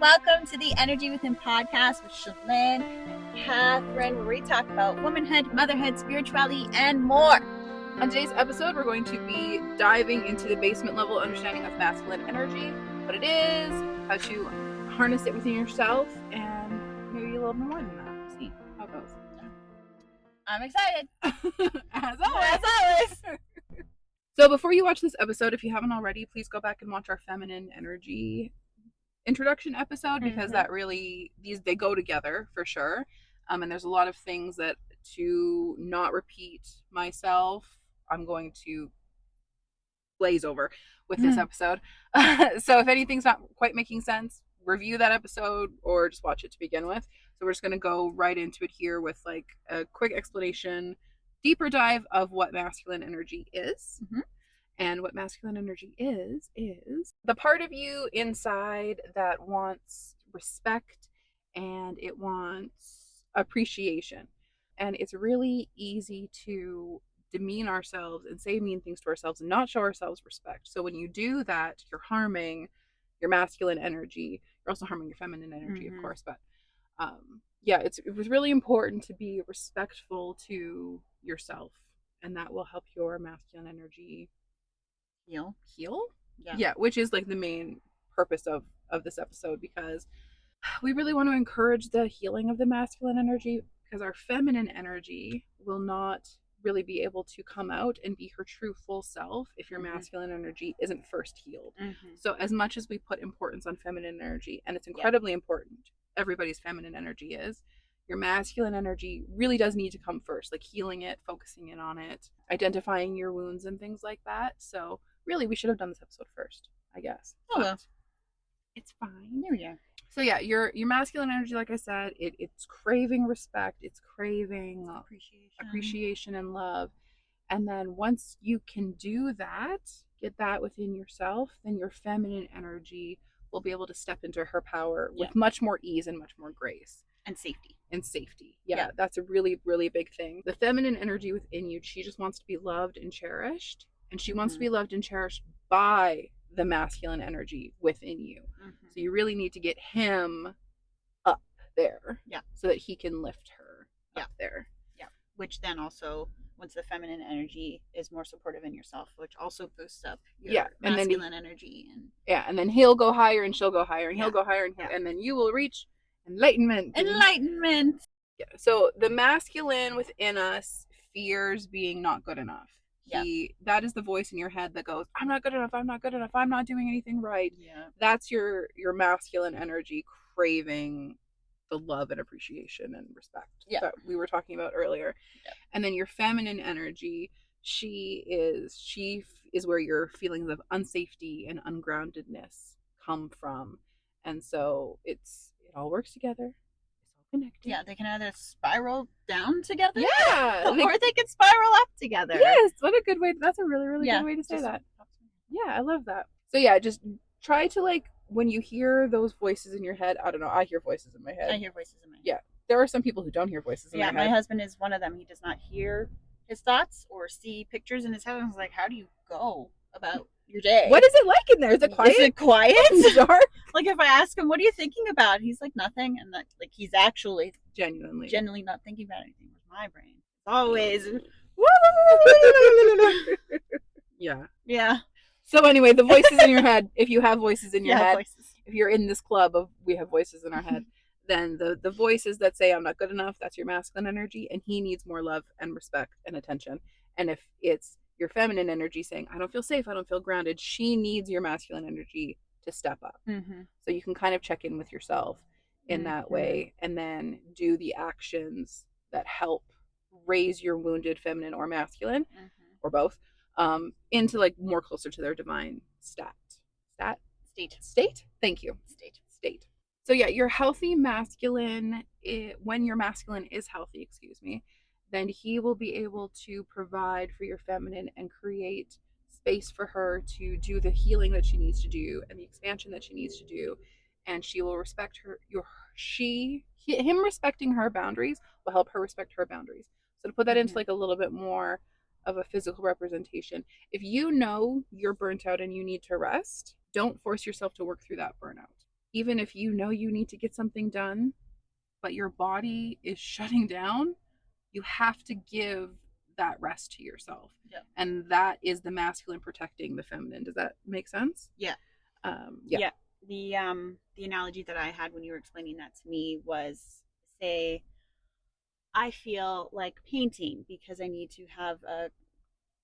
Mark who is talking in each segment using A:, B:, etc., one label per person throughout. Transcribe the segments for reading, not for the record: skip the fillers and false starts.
A: welcome to the Energy Within podcast with Shalyn and Catherine, where we talk about womanhood, motherhood, spirituality, and more.
B: On today's episode, we're going to be diving into the basement level understanding of masculine energy, what it is, how to harness it within yourself, and maybe a little bit more than that. We'll see how it goes.
A: I'm excited.
B: As always. So before you watch this episode, if you haven't already, please go back and watch our feminine energy introduction episode, because that really, they go together for sure. And there's a lot of things that, to not repeat myself, I'm going to glaze over with this episode. So if anything's not quite making sense, review that episode or just watch it to begin with. So we're just going to go right into it here with like a quick explanation, deeper dive of what masculine energy is. And what masculine energy is the part of you inside that wants respect and it wants appreciation. And it's really easy to demean ourselves and say mean things to ourselves and not show ourselves respect. So when you do that, you're harming your masculine energy. You're also harming your feminine energy, of course. But it was really important to be respectful to yourself, and that will help your masculine energy heal. Yeah, which is like the main purpose of this episode, because we really want to encourage the healing of the masculine energy, because our feminine energy will not really be able to come out and be her true full self if your masculine energy isn't first healed. So as much as we put importance on feminine energy, and it's incredibly important, everybody's feminine energy is, your masculine energy really does need to come first, like healing it, focusing in on it, identifying your wounds and things like that. So really, we should have done this episode first, I guess.
A: Oh, well.
B: It's fine.
A: There we go.
B: So yeah, your masculine energy, like I said, it's craving respect, it's craving appreciation and love. And then once you can do that, get that within yourself, then your feminine energy will be able to step into her power with much more ease and much more grace.
A: And safety.
B: Yeah, that's a really, really big thing. The feminine energy within you, she just wants to be loved and cherished. And she wants to be loved and cherished by the masculine energy within you. So you really need to get him up there. So that he can lift her up there.
A: Which then also, once the feminine energy is more supportive in yourself, which also boosts up your masculine energy.
B: And then he'll go higher and she'll go higher and he'll go higher and then you will reach enlightenment. Yeah. So the masculine within us fears being not good enough. That is the voice in your head that goes, I'm not good enough, I'm not doing anything right. That's your masculine energy craving the love and appreciation and respect that we were talking about earlier. And then your feminine energy, she is where your feelings of unsafety and ungroundedness come from. And so it all works together. Connected.
A: Yeah, they can either spiral down together,
B: or
A: they can spiral up together.
B: Yes, what a good way. That's a really, really good way to say that. Yeah, I love that. So yeah, just try to, like, when you hear those voices in your head, I don't know, I hear voices in my head. Yeah, there are some people who don't hear voices in their head.
A: Yeah, my husband is one of them. He does not hear his thoughts or see pictures in his head. I was like, how do you go about your day?
B: What is it like in there? Is it quiet?
A: Is it quiet?
B: Dark?
A: Like, if I ask him, what are you thinking about? He's like, nothing. And that, like, he's actually genuinely not thinking about anything with my brain. It's always yeah.
B: So anyway, the voices in your head, if you have voices in your head, if you're in this club of we have voices in our head, then the voices that say I'm not good enough, that's your masculine energy, and he needs more love and respect and attention. And if it's your feminine energy saying I don't feel safe, I don't feel grounded, she needs your masculine energy to step up. So you can kind of check in with yourself in that way, and then do the actions that help raise your wounded feminine or masculine or both into, like, more closer to their divine state. Thank you. State. So yeah, your healthy masculine, when your masculine is healthy, then he will be able to provide for your feminine and create space for her to do the healing that she needs to do and the expansion that she needs to do. And she will respect him respecting her boundaries will help her respect her boundaries. So to put that into, like, a little bit more of a physical representation, if you know you're burnt out and you need to rest, don't force yourself to work through that burnout. even if you know you need to get something done, but your body is shutting down, you have to give that rest to yourself.
A: Yeah.
B: And that is the masculine protecting the feminine. Does that make sense?
A: Yeah.
B: Yeah.
A: The analogy that I had when you were explaining that to me was, say I feel like painting because I need to have a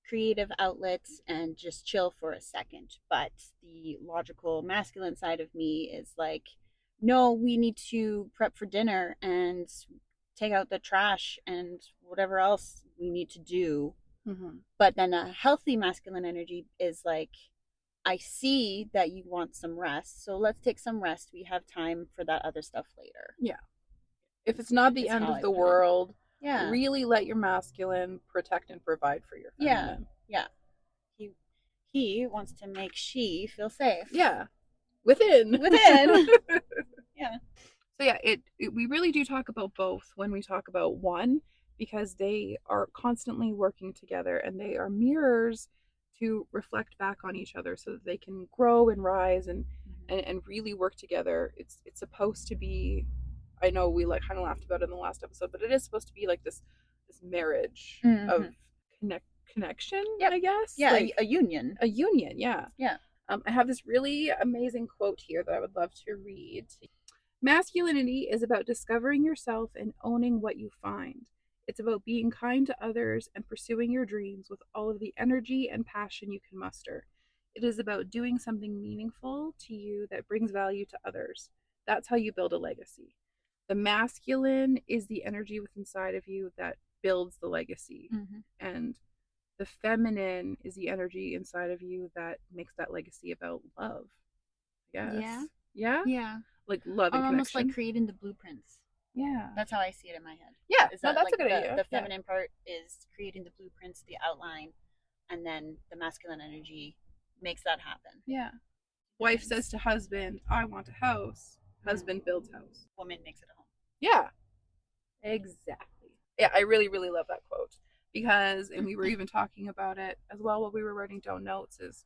A: creative outlets and just chill for a second. But the logical masculine side of me is like, no, we need to prep for dinner and take out the trash and whatever else we need to do.
B: Mm-hmm.
A: But then a healthy masculine energy is like, I see that you want some rest, so let's take some rest. We have time for that other stuff later.
B: Yeah. If it's not the end of the world, really let your masculine protect and provide for your feminine.
A: Yeah. He wants to make she feel safe.
B: Yeah. Within.
A: Yeah.
B: So yeah, we really do talk about both when we talk about one, because they are constantly working together and they are mirrors to reflect back on each other so that they can grow and rise and really work together. It's supposed to be, I know we like kind of laughed about it in the last episode, but it is supposed to be like this marriage of connection, I guess.
A: Yeah,
B: like
A: a union.
B: A union, yeah.
A: Yeah.
B: I have this really amazing quote here that I would love to read. Masculinity is about discovering yourself and owning what you find. It's about being kind to others and pursuing your dreams with all of the energy and passion you can muster. It is about doing something meaningful to you that brings value to others. That's how you build a legacy. The masculine is the energy within inside of you that builds the legacy. And the feminine is the energy inside of you that makes that legacy about love. Yes. Yeah. Like love and
A: almost
B: connection.
A: Like creating the blueprints.
B: Yeah.
A: That's how I see it in my head.
B: Yeah.
A: Is that
B: that's
A: like
B: a good idea.
A: The feminine part is creating the blueprints, the outline, and then the masculine energy makes that happen.
B: Yeah. Wife says to husband, I want a house. Husband builds house.
A: Woman makes it a home.
B: Yeah. Exactly. Yeah, I really, really love that quote. Because, and we were even talking about it as well while we were writing down notes, is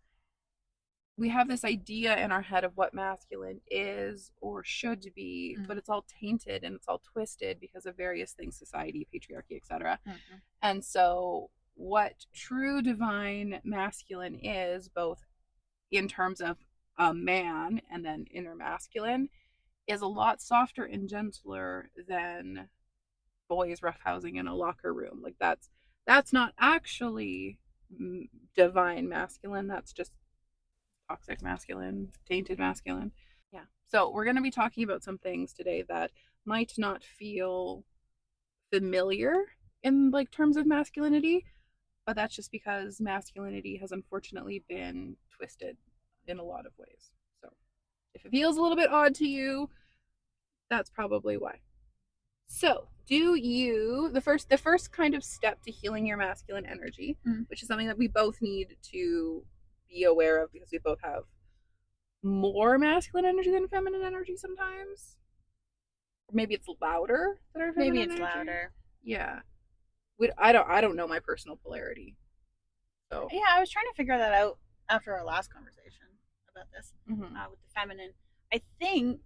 B: we have this idea in our head of what masculine is or should be, but it's all tainted and it's all twisted because of various things, society, patriarchy, etc. And so what true divine masculine is, both in terms of a man and then inner masculine, is a lot softer and gentler than boys roughhousing in a locker room. Like that's not actually divine masculine. That's just toxic masculine, tainted masculine. Yeah. So we're going to be talking about some things today that might not feel familiar in like terms of masculinity, but that's just because masculinity has unfortunately been twisted in a lot of ways. So if it feels a little bit odd to you, that's probably why. So, do you the first kind of step to healing your masculine energy, which is something that we both need to be aware of because we both have more masculine energy than feminine energy sometimes. Or maybe it's louder than our feminine energy.
A: Maybe it's louder.
B: Yeah. I don't know my personal polarity. So
A: yeah, I was trying to figure that out after our last conversation about this with the feminine. I think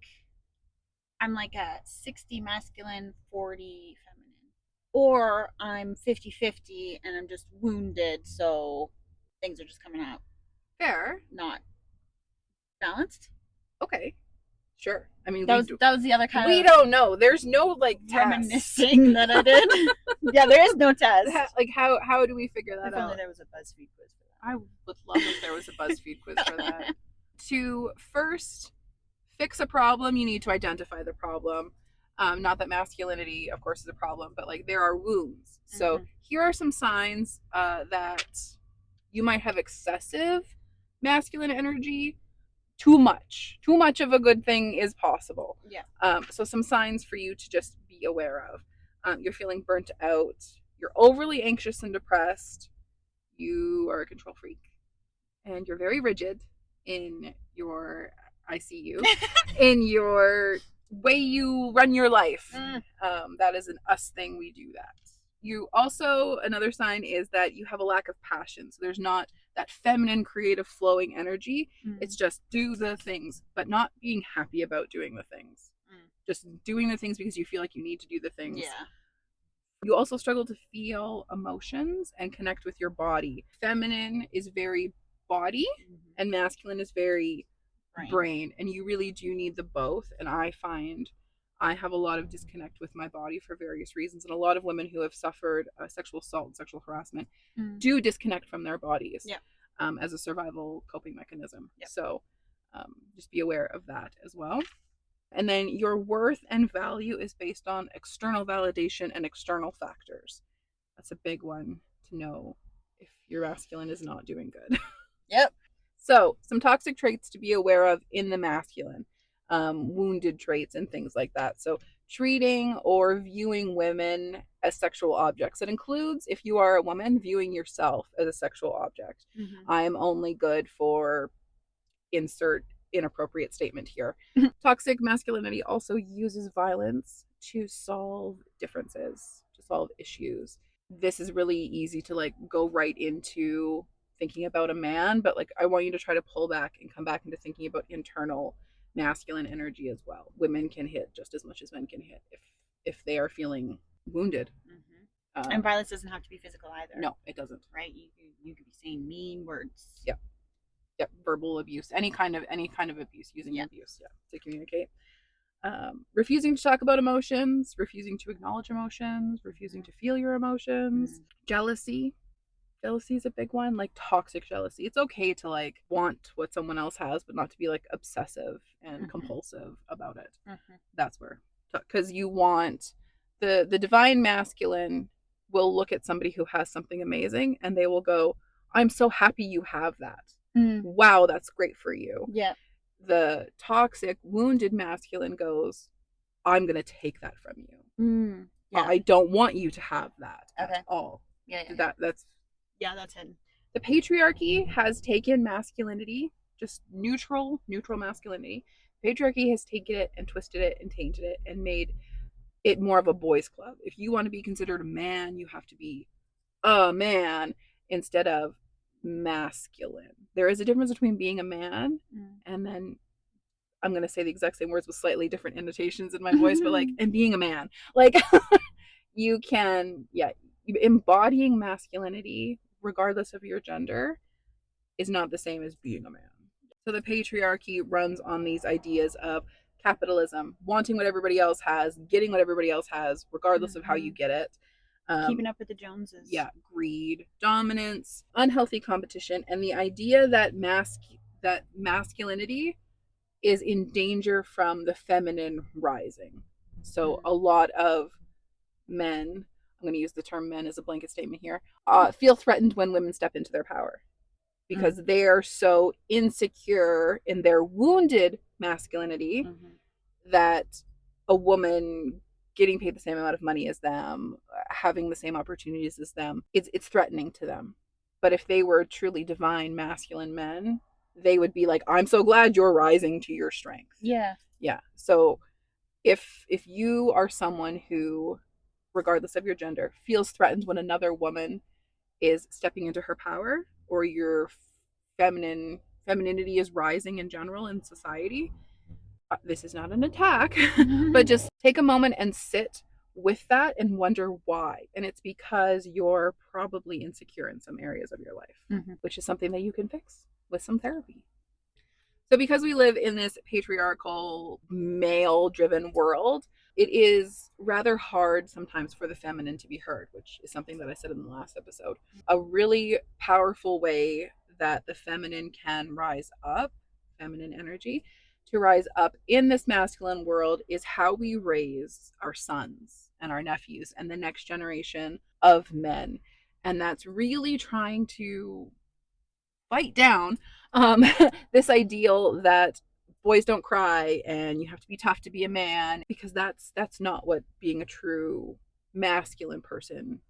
A: I'm like a 60 masculine, 40 feminine. Or I'm 50-50 and I'm just wounded, so things are just coming out.
B: Fair.
A: Not balanced.
B: Okay. Sure. I mean,
A: that was the other kind
B: we don't know. There's no like
A: reminiscing that I did. Yeah, there is no test.
B: Like how do we figure that out?
A: If only there was a BuzzFeed quiz for that.
B: I would love if there was a BuzzFeed quiz for that. To first fix a problem, you need to identify the problem. Not that masculinity, of course, is a problem, but like there are wounds. So here are some signs that you might have excessive masculine energy. Too much of a good thing is possible.
A: Yeah.
B: So some signs for you to just be aware of. You're feeling burnt out. You're overly anxious and depressed. You are a control freak. And you're very rigid in your, I see you, in your way you run your life. That is an us thing. We do that. You also, another sign is that you have a lack of passion. So there's not that feminine, creative, flowing energy.
A: Mm.
B: It's just do the things, but not being happy about doing the things. Just doing the things because you feel like you need to do the things.
A: Yeah.
B: You also struggle to feel emotions and connect with your body. Feminine is very body, and masculine is very brain. And you really do need the both. And I find I have a lot of disconnect with my body for various reasons. And a lot of women who have suffered sexual assault and sexual harassment do disconnect from their bodies as a survival coping mechanism. So just be aware of that as well. And then your worth and value is based on external validation and external factors. That's a big one to know if your masculine is not doing good.
A: Yep.
B: So, some toxic traits to be aware of in the masculine, wounded traits and things like that. So, treating or viewing women as sexual objects. It includes, if you are a woman, viewing yourself as a sexual object. I am only good for insert inappropriate statement here. Toxic masculinity also uses violence to solve differences, to solve issues. This is really easy to like go right into thinking about a man, but like I want you to try to pull back and come back into thinking about internal masculine energy as well. Women can hit just as much as men can hit if they are feeling wounded.
A: And violence doesn't have to be physical either.
B: No, it doesn't.
A: Right? You could be saying mean words.
B: Yep, verbal abuse, any kind of abuse, using abuse, to communicate. Refusing to talk about emotions, refusing to acknowledge emotions, refusing to feel your emotions. Jealousy is a big one, like toxic jealousy. It's okay to like want what someone else has, but not to be like obsessive and compulsive about it. That's where, because you want the divine masculine will look at somebody who has something amazing and they will go, I'm so happy you have that. Wow, that's great for you.
A: Yeah.
B: The toxic, wounded masculine goes, I'm going to take that from you. I don't want you to have that at all. That's
A: it.
B: The patriarchy has taken masculinity, just neutral masculinity. Patriarchy has taken it and twisted it and tainted it and made it more of a boys' club. If you want to be considered a man, you have to be a man instead of masculine. There is a difference between being a man and then I'm going to say the exact same words with slightly different intonations in my voice, but like, and being a man. Like, you can, embodying masculinity, regardless of your gender, is not the same as being a man. So the patriarchy runs on these ideas of capitalism, wanting what everybody else has, getting what everybody else has, regardless of how you get it.
A: Keeping up with the Joneses.
B: Yeah, greed, dominance, unhealthy competition, and the idea that masculinity is in danger from the feminine rising. So a lot of men, I'm going to use the term men as a blanket statement here, feel threatened when women step into their power because they're so insecure in their wounded masculinity that a woman getting paid the same amount of money as them, having the same opportunities as them, it's threatening to them. But if they were truly divine masculine men, they would be like, I'm so glad you're rising to your strength.
A: Yeah.
B: So if you are someone who, regardless of your gender, feels threatened when another woman is stepping into her power, or your femininity is rising in general in society, this is not an attack, but just take a moment and sit with that and wonder why. And it's because you're probably insecure in some areas of your life, which is something that you can fix with some therapy. So because we live in this patriarchal, male-driven world, it is rather hard sometimes for the feminine to be heard, which is something that I said in the last episode. A really powerful way that the feminine can rise up, feminine energy, to rise up in this masculine world is how we raise our sons and our nephews and the next generation of men. And that's really trying to fight down this ideal that boys don't cry and you have to be tough to be a man, because that's not what being a true masculine person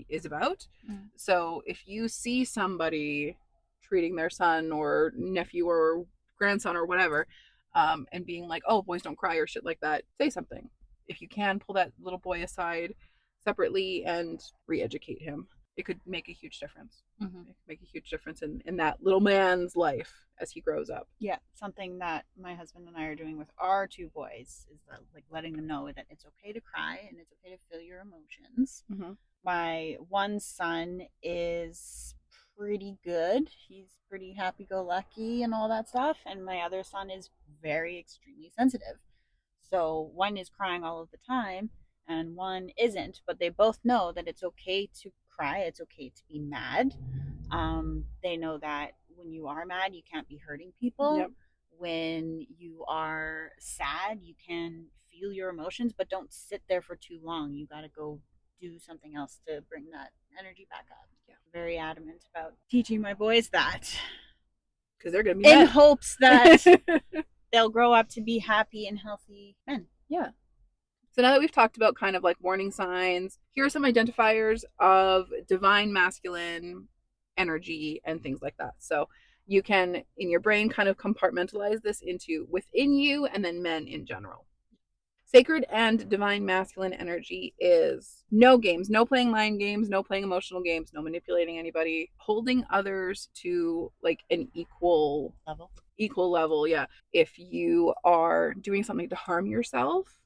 B: is about. So if you see somebody treating their son or nephew or grandson or whatever and being like, oh, boys don't cry or shit like that, say something. If you can, pull that little boy aside separately and re-educate him. it could make a huge difference.
A: Mm-hmm.
B: It could make a huge difference in that little man's life as he grows up.
A: Yeah, something that my husband and I are doing with our two boys is that, like, letting them know that it's okay to cry and it's okay to feel your emotions.
B: Mm-hmm.
A: My one son is pretty good. He's pretty happy go lucky and all that stuff. And my other son is very extremely sensitive. So one is crying all of the time and one isn't, but they both know that it's okay to cry, it's okay to be mad. They know that when you are mad, you can't be hurting people.
B: Yep.
A: When you are sad, you can feel your emotions, but don't sit there for too long. You got to go do something else to bring that energy back up. Yeah. Very adamant about teaching my boys that.
B: Because they're going to be
A: in
B: men.
A: hopes that they'll grow up to be happy and healthy men.
B: Yeah. So now that we've talked about kind of like warning signs, here are some identifiers of divine masculine energy and things like that. So you can, in your brain, kind of compartmentalize this into within you and then men in general. Sacred and divine masculine energy is no games, no playing mind games, no playing emotional games, no manipulating anybody, holding others to like an equal level. Yeah. If you are doing something to harm yourself,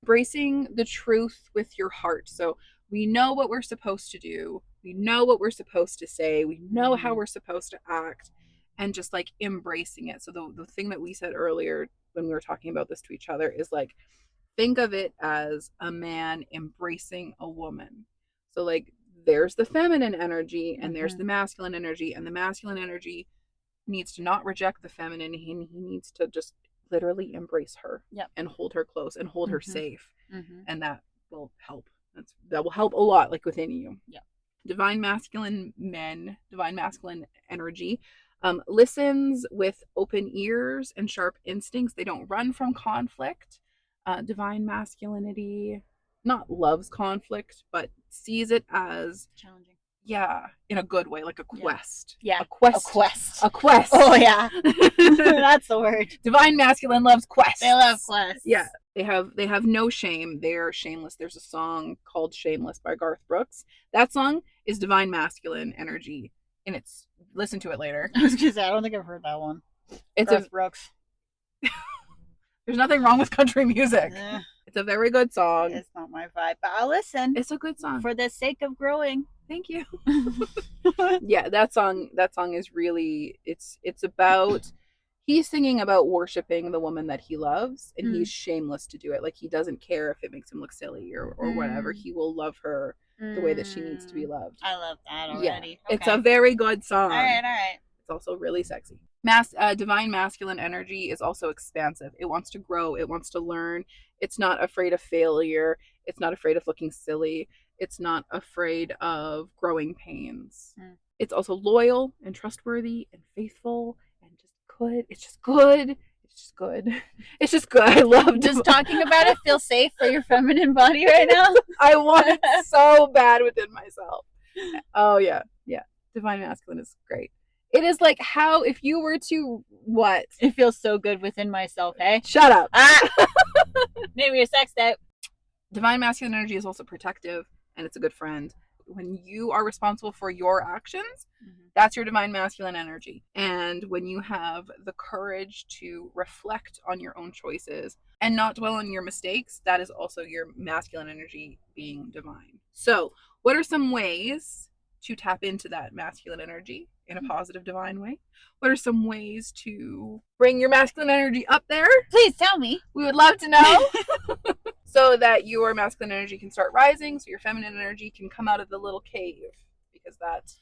B: embracing the truth with your heart. So we know what we're supposed to do. We know what we're supposed to say. We know how we're supposed to act, and just like embracing it. So the thing that we said earlier when we were talking about this to each other is like, think of it as a man embracing a woman. So like there's the feminine energy and there's the masculine energy, and the masculine energy needs to not reject the feminine. He needs to just literally embrace her and hold her close and hold her safe. And that will help. That will help a lot, like within you.
A: Yeah.
B: Divine masculine men, divine masculine energy listens with open ears and sharp instincts. They don't run from conflict. Divine masculinity not loves conflict, but sees it as
A: challenging.
B: Yeah, in a good way, like a quest.
A: Yeah.
B: A quest.
A: A quest. Oh, yeah. That's the word.
B: Divine masculine loves quests.
A: They love quests.
B: Yeah. They have no shame. They're shameless. There's a song called Shameless by Garth Brooks. That song is divine masculine energy. And it's, listen to it later.
A: I was going to say, I don't think I've heard that one.
B: It's
A: Garth Brooks.
B: There's nothing wrong with country music. It's a very good song.
A: It's not my vibe, but I'll listen.
B: It's a good song.
A: For the sake of growing.
B: Thank you. Yeah, that song is really, it's about, he's singing about worshiping the woman that he loves, and he's shameless to do it. Like, he doesn't care if it makes him look silly or whatever. He will love her the way that she needs to be loved.
A: I love that already.
B: Yeah,
A: okay.
B: It's a very good song.
A: All right.
B: It's also really sexy. Divine masculine energy is also expansive. It wants to grow. It wants to learn. It's not afraid of failure. It's not afraid of looking silly. It's not afraid of growing pains. It's also loyal and trustworthy and faithful and just good. It's just good. It's just good. It's just good. I love
A: just talking about it. Feel safe for your feminine body right now.
B: I want it so bad within myself. Oh yeah. Divine masculine is great. It is like how if you were to what?
A: It feels so good within myself, hey?
B: Shut up.
A: Maybe your sex tape.
B: Divine masculine energy is also protective, and it's a good friend. When you are responsible for your actions, that's your divine masculine energy. And when you have the courage to reflect on your own choices and not dwell on your mistakes, that is also your masculine energy being divine. So, what are some ways to tap into that masculine energy in a positive, divine way? What are some ways to bring your masculine energy up there?
A: Please tell me.
B: We would love to know. So that your masculine energy can start rising, so your feminine energy can come out of the little cave. Because that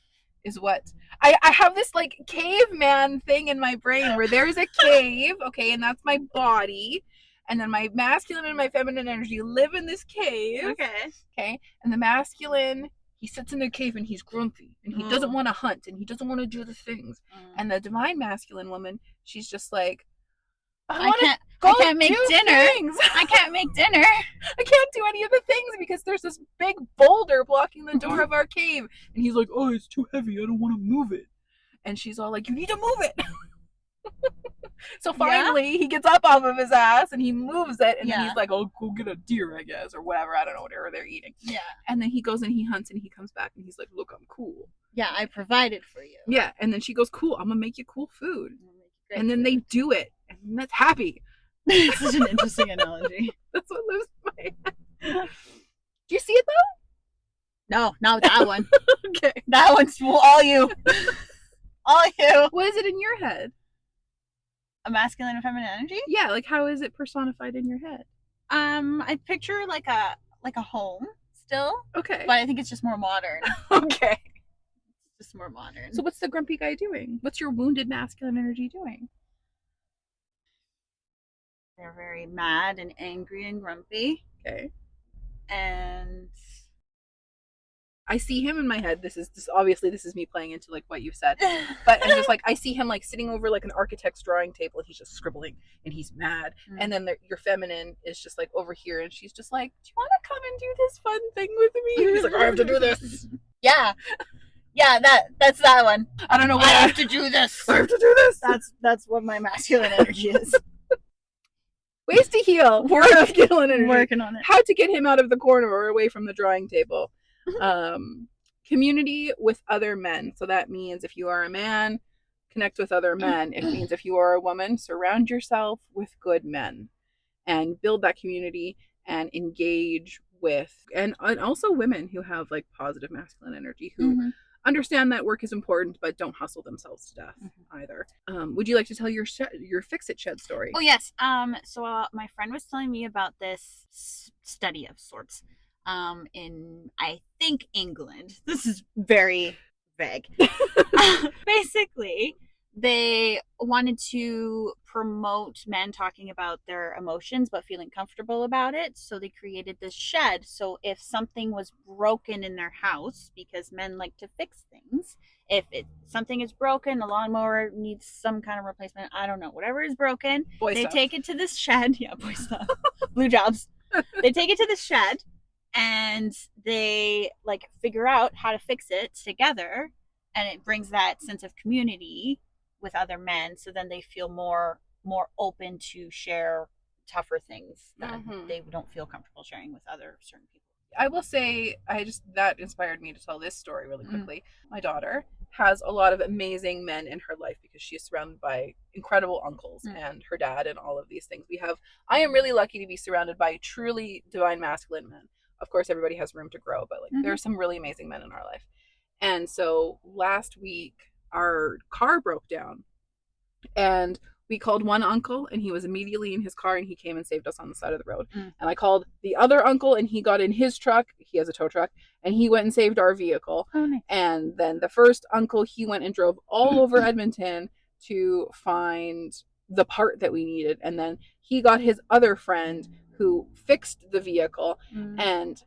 B: is what... I have this like caveman thing in my brain where there's a cave, okay, and that's my body. And then my masculine and my feminine energy live in this cave. Okay. And the masculine... he sits in the cave and he's grumpy and he doesn't want to hunt and he doesn't want to do the things. And the divine masculine woman, she's just like, I can't make dinner.
A: I can't make dinner.
B: I can't do any of the things because there's this big boulder blocking the door of our cave. And he's like, oh, it's too heavy. I don't want to move it. And she's all like, you need to move it. So finally, he gets up off of his ass and he moves it, and then
A: Yeah.
B: he's like, "Oh, go get a deer, I guess, or whatever. I don't know, whatever they're eating."
A: Yeah.
B: And then he goes and he hunts and he comes back and he's like, "Look, I'm cool."
A: Yeah, I provided for you.
B: Yeah, and then she goes, "Cool, I'm gonna make you cool food."
A: Great
B: And then they
A: food.
B: do it, and that's happy.
A: It's such an interesting analogy.
B: That's what lives in my head. Do you see it though?
A: No, not that one.
B: Okay.
A: That one's all you. All you.
B: What is it in your head?
A: A masculine and feminine energy?
B: Yeah, like how is it personified in your head?
A: I picture like a home still.
B: Okay.
A: But I think it's just more modern.
B: Okay.
A: It's just more modern.
B: So what's the grumpy guy doing? What's your wounded masculine energy doing?
A: They're very mad and angry and grumpy.
B: Okay.
A: And
B: I see him in my head. This is me playing into like what you said, but I'm just like I see him like sitting over like an architect's drawing table and he's just scribbling and he's mad. And then your feminine is just like over here and she's just like, "Do you want to come and do this fun thing with me?" And he's like, "I have to do this."
A: Yeah, that's that one.
B: I don't know
A: I have to do this.
B: I have to do this.
A: That's what my masculine energy is.
B: Ways to heal. Masculine energy.
A: Working on it.
B: How to get him out of the corner or away from the drawing table. Community with other men. So that means if you are a man, connect with other men. It means if you are a woman, surround yourself with good men and build that community and engage with, and also women who have like positive masculine energy, who understand that work is important but don't hustle themselves to death either. Would you like to tell your fix-it shed story?
A: Oh yes. So my friend was telling me about this study of sorts in, I think, England. This is very vague. Basically, they wanted to promote men talking about their emotions but feeling comfortable about it. So they created this shed. So if something was broken in their house, because men like to fix things, if something is broken, the lawnmower needs some kind of replacement, I don't know, whatever is broken, they take it to this shed. Yeah, boy stuff. Blue jobs. They take it to the shed and they like figure out how to fix it together, and it brings that sense of community with other men, so then they feel more open to share tougher things that they don't feel comfortable sharing with other certain people.
B: I will say, that inspired me to tell this story really quickly. My daughter has a lot of amazing men in her life because she is surrounded by incredible uncles and her dad and all of these things. I am really lucky to be surrounded by truly divine masculine men. Of course, everybody has room to grow, but like there are some really amazing men in our life. And so last week, our car broke down and we called one uncle and he was immediately in his car and he came and saved us on the side of the road. And I called the other uncle and he got in his truck. He has a tow truck and he went and saved our vehicle.
A: Oh, nice.
B: And then the first uncle, he went and drove all over Edmonton to find the part that we needed. And then he got his other friend who fixed the vehicle. And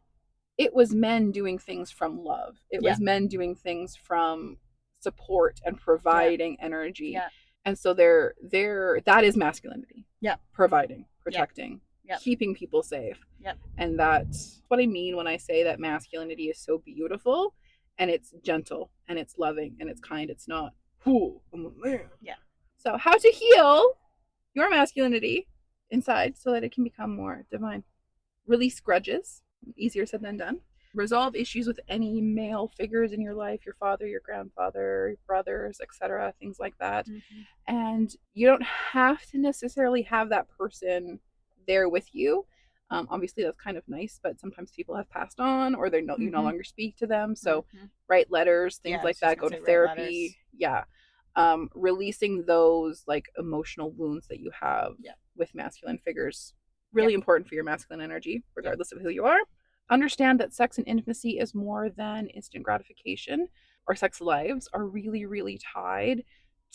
B: it was men doing things from love. It was men doing things from support and providing energy. And so that is masculinity. Providing, protecting, keeping people safe. And that's what I mean when I say that masculinity is so beautiful and it's gentle and it's loving and it's kind. It's not, "Ooh, I'm a man." So how to heal your masculinity inside so that it can become more divine. Release grudges. Easier said than done. Resolve issues with any male figures in your life, your father, your grandfather, brothers, etc., things like that. And you don't have to necessarily have that person there with you. Obviously, that's kind of nice, but sometimes people have passed on or you no longer speak to them. So write letters, things like that, go to therapy. Releasing those like emotional wounds that you have with masculine figures. Really important for your masculine energy, regardless of who you are. Understand that sex and intimacy is more than instant gratification. Our sex lives are really, really tied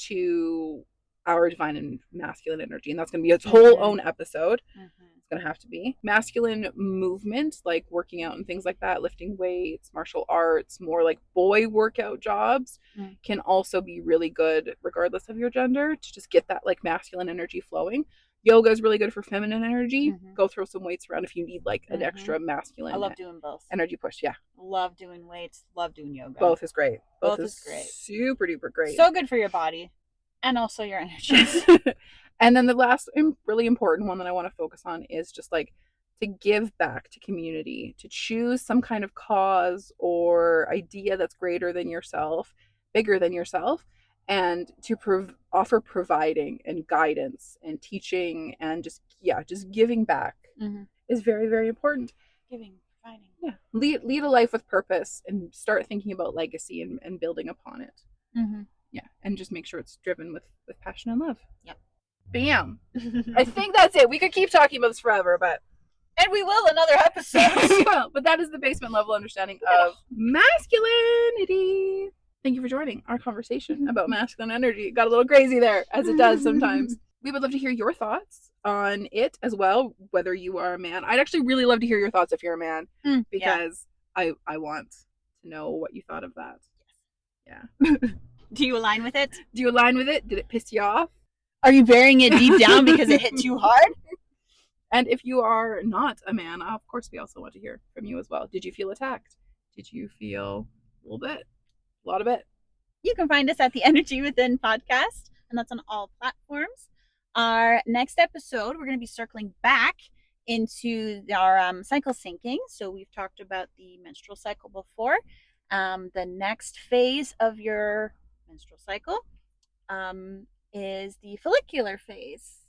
B: to our divine and masculine energy. And that's going to be its whole own episode. It's going to have to be. Masculine movement, like working out and things like that, lifting weights, martial arts, more like boy workout jobs can also be really good, regardless of your gender, to just get that like masculine energy flowing. Yoga is really good for feminine energy. Go throw some weights around if you need like an extra masculine.
A: I love doing both.
B: Energy push,
A: Love doing weights. Love doing yoga.
B: Both is great.
A: Both is great.
B: Super duper great.
A: So good for your body. And also your energies.
B: And then the last really important one that I want to focus on is just like to give back to community, to choose some kind of cause or idea that's greater than yourself, bigger than yourself, and to offer providing and guidance and teaching and just giving back is very, very important.
A: Giving, providing.
B: Yeah. Lead a life with purpose and start thinking about legacy and building upon it. Yeah. And just make sure it's driven with passion and love.
A: Yep.
B: Bam. I think that's it. We could keep talking about this forever, but
A: and we will in other episodes.
B: But that is the basement level understanding of masculinity. Thank you for joining our conversation about masculine energy. It got a little crazy there, as it does sometimes. We would love to hear your thoughts on it as well, whether you are a man. I'd actually really love to hear your thoughts if you're a man, because I want to know what you thought of that. Yeah.
A: Do you align with it?
B: Do you align with it? Did it piss you off?
A: Are you burying it deep down because it hit too hard?
B: And if you are not a man, of course, we also want to hear from you as well. Did you feel attacked? Did you feel a little bit? A lot of it?
A: You can find us at the Energy Within podcast, and that's on all platforms. Our next episode, we're going to be circling back into our cycle syncing. So we've talked about the menstrual cycle before. The next phase of your menstrual cycle is the follicular phase,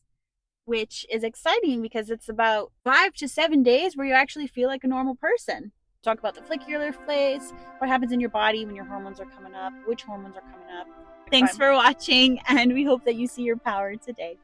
A: which is exciting because it's about 5 to 7 days where you actually feel like a normal person. Talk about the follicular phase, what happens in your body when your hormones are coming up, which hormones are coming up. Thanks for watching, and we hope that you see your power today.